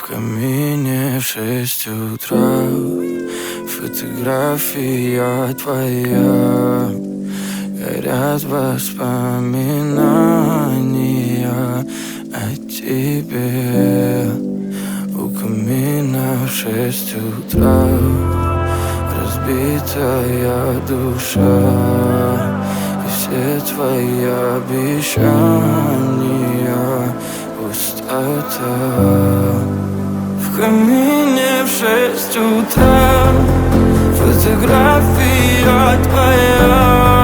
камине в 6 утра фотография твоя. Горят воспоминания о тебе. У камина в 6 утра разбитая душа, и все твои обещания пустота. В камине в 6 утра фотография твоя.